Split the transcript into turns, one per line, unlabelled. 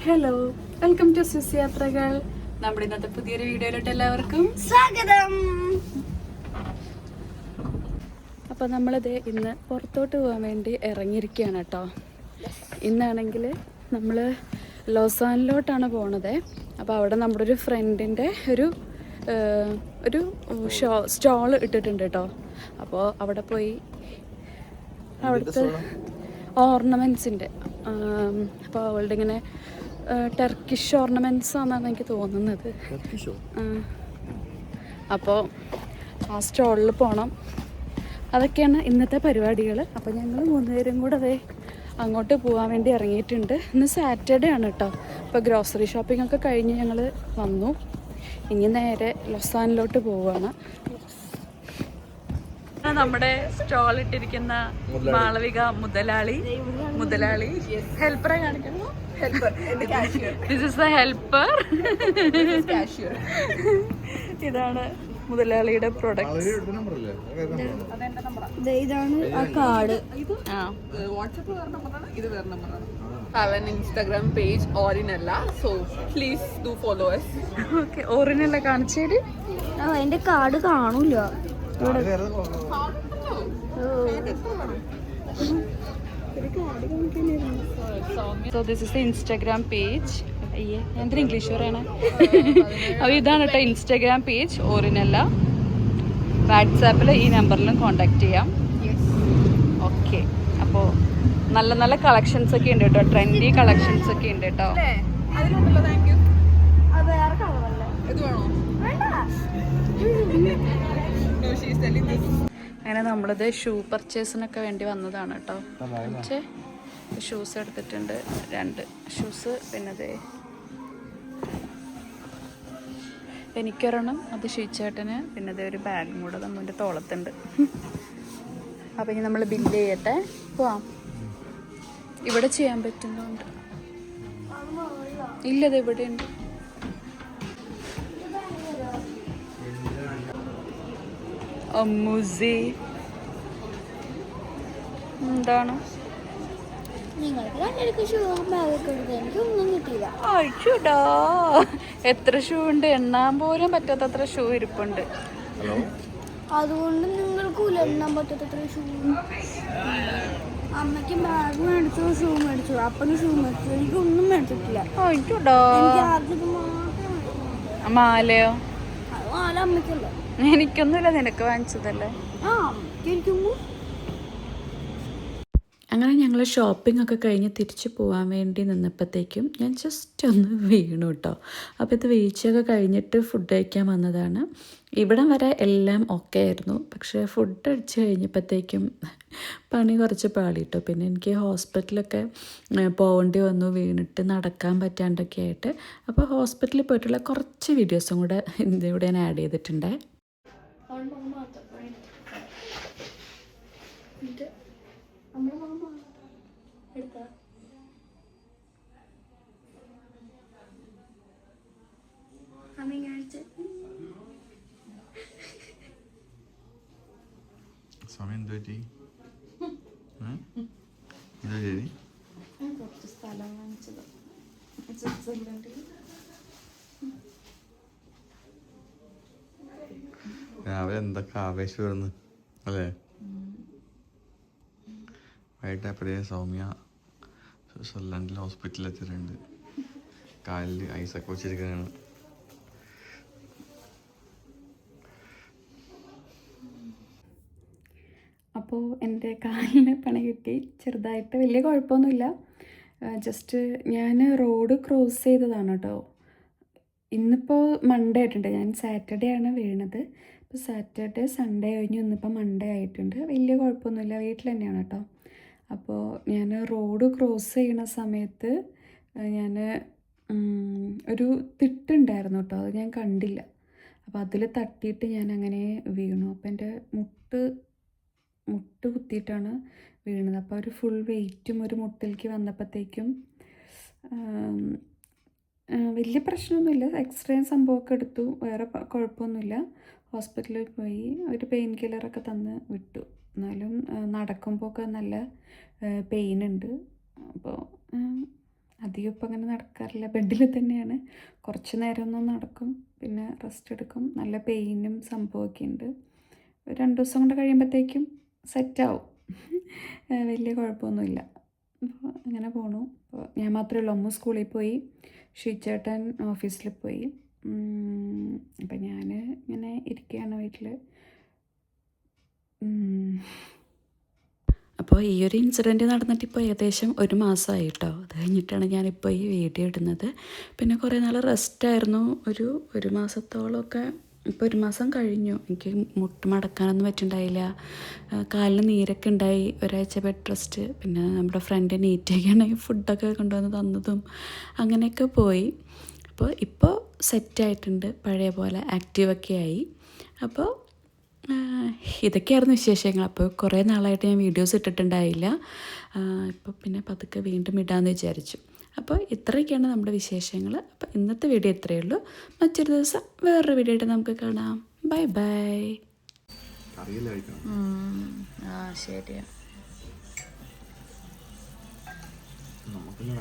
Hello, welcome to Swiss യാത്രകൾ. നമ്മുടെ ഇന്നത്തെ പുതിയൊരു വീഡിയോയിലോട്ട് എല്ലാവർക്കും
സ്വാഗതം.
അപ്പോൾ നമ്മളിത് ഇന്ന് പുറത്തോട്ട് പോകാൻ വേണ്ടി ഇറങ്ങിയിരിക്കുകയാണ് കേട്ടോ. ഇന്നാണെങ്കിൽ നമ്മൾ ലോസാനിലോട്ടാണ് പോണത്. അപ്പോൾ അവിടെ നമ്മുടെ ഒരു ഫ്രണ്ടിൻ്റെ ഒരു സ്റ്റോൾ ഇട്ടിട്ടുണ്ട് കേട്ടോ. അപ്പോൾ അവിടെ പോയി അവിടുത്തെ ഓർണമെൻറ്റ്സിൻ്റെ അപ്പോൾ അവളുടെ ഇങ്ങനെ ടർക്കിഷ് ഓർണമെൻറ്റ്സ് ആണെന്നാണ് എനിക്ക് തോന്നുന്നത്. അപ്പോൾ ആ സ്റ്റോളിൽ പോകണം. അതൊക്കെയാണ് ഇന്നത്തെ പരിപാടികൾ. അപ്പോൾ ഞങ്ങൾ 3 പേരും കൂടെ അങ്ങോട്ട് പോകാൻ വേണ്ടി ഇറങ്ങിയിട്ടുണ്ട്. ഇന്ന് സാറ്റർഡേ ആണ് കേട്ടോ. അപ്പോൾ ഗ്രോസറി ഷോപ്പിംഗ് ഒക്കെ കഴിഞ്ഞ് ഞങ്ങൾ വന്നു. ഇനി നേരെ ലൊസാനിലോട്ട് പോവുകയാണ്. നമ്മുടെ സ്റ്റോൾ ഇട്ടിരിക്കുന്ന മാളവിക മുതലാളി ഹെൽപ്പറെ കാണിക്കുന്നു. This is the helper.
ഇതാണ് മുതലാളിയുടെ പ്രൊഡക്ട്സ്. ഇതാണ് ആ card.
Have an Instagram page Orinella, so please do follow us.
Okay, Orinella കാണിച്ചേര്.
അതിന്റെ കാർഡ് കാണൂല.
So this is the Instagram page. എന്തൊരു ഇംഗ്ലീഷ് പറയണേ. അപ്പോൾ ഇതാണ് കേട്ടോ ഇൻസ്റ്റാഗ്രാം പേജ് ഓറിനല്ല. വാട്സാപ്പിൽ ഈ നമ്പറിലും കോണ്ടാക്ട് ചെയ്യാം. ഓക്കെ, അപ്പോൾ നല്ല നല്ല കളക്ഷൻസ് ഒക്കെ ഉണ്ട് കേട്ടോ. ട്രെൻഡി കളക്ഷൻസ് ഒക്കെ ഉണ്ട് കേട്ടോ. അങ്ങനെ നമ്മളിത് ഷൂ പർച്ചേസിനൊക്കെ വേണ്ടി വന്നതാണ് കേട്ടോ. പക്ഷേ ഷൂസ് എടുത്തിട്ടുണ്ട്, 2 ഷൂസ്. പിന്നെ എനിക്കൊരെണ്ണം, അത് ഷീച്ചേട്ടന്. പിന്നെ ഒരു ബാഗും കൂടെ നമ്മുടെ തോളത്തുണ്ട്. അപ്പം ഇനി നമ്മൾ ബില്ല് ചെയ്യട്ടെ, പോവാം. ഇവിടെ ചെയ്യാൻ പറ്റുന്നുണ്ട്. ഇല്ലത് ഇവിടെ ഉണ്ട്. അമ്മൂസി എന്താണ് അയ്യോടാ, എത്ര ഷൂ ഉണ്ട്, എണ്ണാൻ പോലും പറ്റാത്തത്ര ഷൂ ഇരിപ്പുണ്ട്.
അതുകൊണ്ട് നിങ്ങൾക്ക് എണ്ണാൻ പറ്റാത്തത്ര ഷൂ. അമ്മയ്ക്ക് ബാഗ് മേടിച്ചു, ഷൂ മേടിച്ചു, അപ്പന് ഷൂ മേടിച്ചു, എനിക്കൊന്നും മേടിച്ചിട്ടില്ല.
അയ്യോടാ. മാലയോ?
മാല അമ്മയ്ക്കല്ല,
എനിക്കൊന്നുമില്ല, നിനക്ക് വാങ്ങിച്ചതല്ലേ.
ആ അമ്മയ്ക്ക്.
അങ്ങനെ ഞങ്ങൾ ഷോപ്പിംഗ് ഒക്കെ കഴിഞ്ഞ് തിരിച്ചു പോകാൻ വേണ്ടി നിന്നപ്പോഴത്തേക്കും ഞാൻ ജസ്റ്റ് ഒന്ന് വീണു കേട്ടോ. അപ്പോൾ ഇത് വീഴ്ചയൊക്കെ കഴിഞ്ഞിട്ട് ഫുഡ് കഴിക്കാൻ വന്നതാണ്. ഇവിടം വരെ എല്ലാം ഓക്കെ ആയിരുന്നു. പക്ഷേ ഫുഡ് അടിച്ച് കഴിഞ്ഞപ്പോഴത്തേക്കും പണി കുറച്ച് പാളിട്ടോ. പിന്നെ എനിക്ക് ഹോസ്പിറ്റലൊക്കെ പോകേണ്ടി വന്നു, വീണിട്ട് നടക്കാൻ പറ്റാണ്ടൊക്കെ ആയിട്ട്. അപ്പോൾ ഹോസ്പിറ്റലിൽ പോയിട്ടുള്ള കുറച്ച് വീഡിയോസും കൂടെ ഇതിലൂടെ ഞാൻ ആഡ് ചെയ്തിട്ടുണ്ട്. കുറച്ച് സ്ഥലം വാങ്ങിച്ചത് സ്വിറ്റ്സർലൻഡിൽ.
രാവിലെ എന്തൊക്കെ ആവേശമായിരുന്നു അല്ലേ? വൈകിട്ടപ്പോഴേ സൗമ്യ സ്വിറ്റ്സർലൻഡിൽ ഹോസ്പിറ്റലിൽ എത്തിയിട്ടുണ്ട്. കാലിൽ ഐസൊക്കെ വെച്ചിരിക്കുകയാണ്.
അപ്പോൾ എൻ്റെ കാലിന് പണി കിട്ടി ചെറുതായിട്ട്. വലിയ കുഴപ്പമൊന്നുമില്ല. ജസ്റ്റ് ഞാൻ റോഡ് ക്രോസ് ചെയ്തതാണ് കേട്ടോ. ഇന്നിപ്പോൾ മൺഡേ ആയിട്ടുണ്ട്. ഞാൻ സാറ്റർഡേ ആണ് വീണത്. ഇപ്പോൾ സാറ്റർഡേ സൺഡേ കഴിഞ്ഞു, ഇന്നിപ്പോൾ മൺഡേ ആയിട്ടുണ്ട്. വലിയ കുഴപ്പമൊന്നുമില്ല, വീട്ടിൽ തന്നെയാണ് കേട്ടോ. അപ്പോൾ ഞാൻ റോഡ് ക്രോസ് ചെയ്യുന്ന സമയത്ത് ഞാൻ ഒരു തിട്ടുണ്ടായിരുന്നു കേട്ടോ, അത് ഞാൻ കണ്ടില്ല. അപ്പോൾ അതിൽ തട്ടിയിട്ട് ഞാൻ അങ്ങനെ വീണു. അപ്പോൾ എൻ്റെ മുട്ട് കുത്തിയിട്ടാണ് വീണത്. അപ്പോൾ ഒരു ഫുൾ വെയിറ്റും ഒരു മുട്ടിലേക്ക് വന്നപ്പോഴത്തേക്കും വലിയ പ്രശ്നമൊന്നുമില്ല. എക്സ്റേയും സംഭവമൊക്കെ എടുത്തു, വേറെ കുഴപ്പമൊന്നുമില്ല. ഹോസ്പിറ്റലിൽ പോയി ഒരു പെയിൻ കില്ലറൊക്കെ തന്ന് വിട്ടു. എന്നാലും നടക്കുമ്പോൾ ഒക്കെ നല്ല പെയിനുണ്ട്. അപ്പോൾ അധികം ഇപ്പം അങ്ങനെ നടക്കാറില്ല, ബെഡിൽ തന്നെയാണ്. കുറച്ച് നേരം ഒന്ന് നടക്കും, പിന്നെ റെസ്റ്റ് എടുക്കും. നല്ല പെയിനും സംഭവമൊക്കെ ഉണ്ട്. ഒരു 2 ദിവസം കൊണ്ട് കഴിയുമ്പോഴത്തേക്കും സെറ്റാവും. വലിയ കുഴപ്പമൊന്നുമില്ല. അപ്പോൾ അങ്ങനെ പോണു. അപ്പോൾ ഞാൻ മാത്രമേ ഉള്ളൂ. അമ്മ സ്കൂളിൽ പോയി, ഷീച്ചേട്ടൻ ഓഫീസിൽ പോയി. അപ്പം ഞാൻ ഇങ്ങനെ ഇരിക്കുകയാണ് വീട്ടിൽ. അപ്പോൾ ഈ ഒരു ഇൻസിഡൻറ്റ് നടന്നിട്ട് ഇപ്പോൾ ഏകദേശം 1 മാസമായി കേട്ടോ. അത് കഴിഞ്ഞിട്ടാണ് ഞാനിപ്പോൾ ഈ വീഡിയോ ഇടുന്നത്. പിന്നെ കുറേ നാൾ റെസ്റ്റായിരുന്നു, ഒരു മാസത്തോളമൊക്കെ. ഇപ്പോൾ 1 മാസം കഴിഞ്ഞു. എനിക്ക് മുട്ട് മടക്കാനൊന്നും പറ്റുന്നുണ്ടായില്ല, കാലിന് നീരൊക്കെ ഉണ്ടായി. ഒരാഴ്ച ബെഡ് റെസ്റ്റ്. പിന്നെ നമ്മുടെ ഫ്രണ്ട് നീറ്റൊക്കെയാണ് ഫുഡൊക്കെ കൊണ്ടുവന്ന് തന്നതും അങ്ങനെയൊക്കെ പോയി. അപ്പോൾ ഇപ്പോൾ സെറ്റായിട്ടുണ്ട്, പഴയ പോലെ ആക്റ്റീവൊക്കെ ആയി. അപ്പോൾ ഇതൊക്കെയായിരുന്നു വിശേഷങ്ങൾ. അപ്പോൾ കുറേ നാളായിട്ട് ഞാൻ വീഡിയോസ് ഇട്ടിട്ടുണ്ടായില്ല. ഇപ്പോൾ പിന്നെ പതുക്കെ വീണ്ടും ഇടാമെന്ന് വിചാരിച്ചു. അപ്പോൾ ഇത്രയൊക്കെയാണ് നമ്മുടെ വിശേഷങ്ങൾ. അപ്പോൾ ഇന്നത്തെ വീഡിയോ ഇത്രയേ ഉള്ളൂ. മറ്റൊരു ദിവസം വേറൊരു വീഡിയോ ആയിട്ട് നമുക്ക് കാണാം. Bye bye. ശരിയാ.
നമുക്കൊന്നും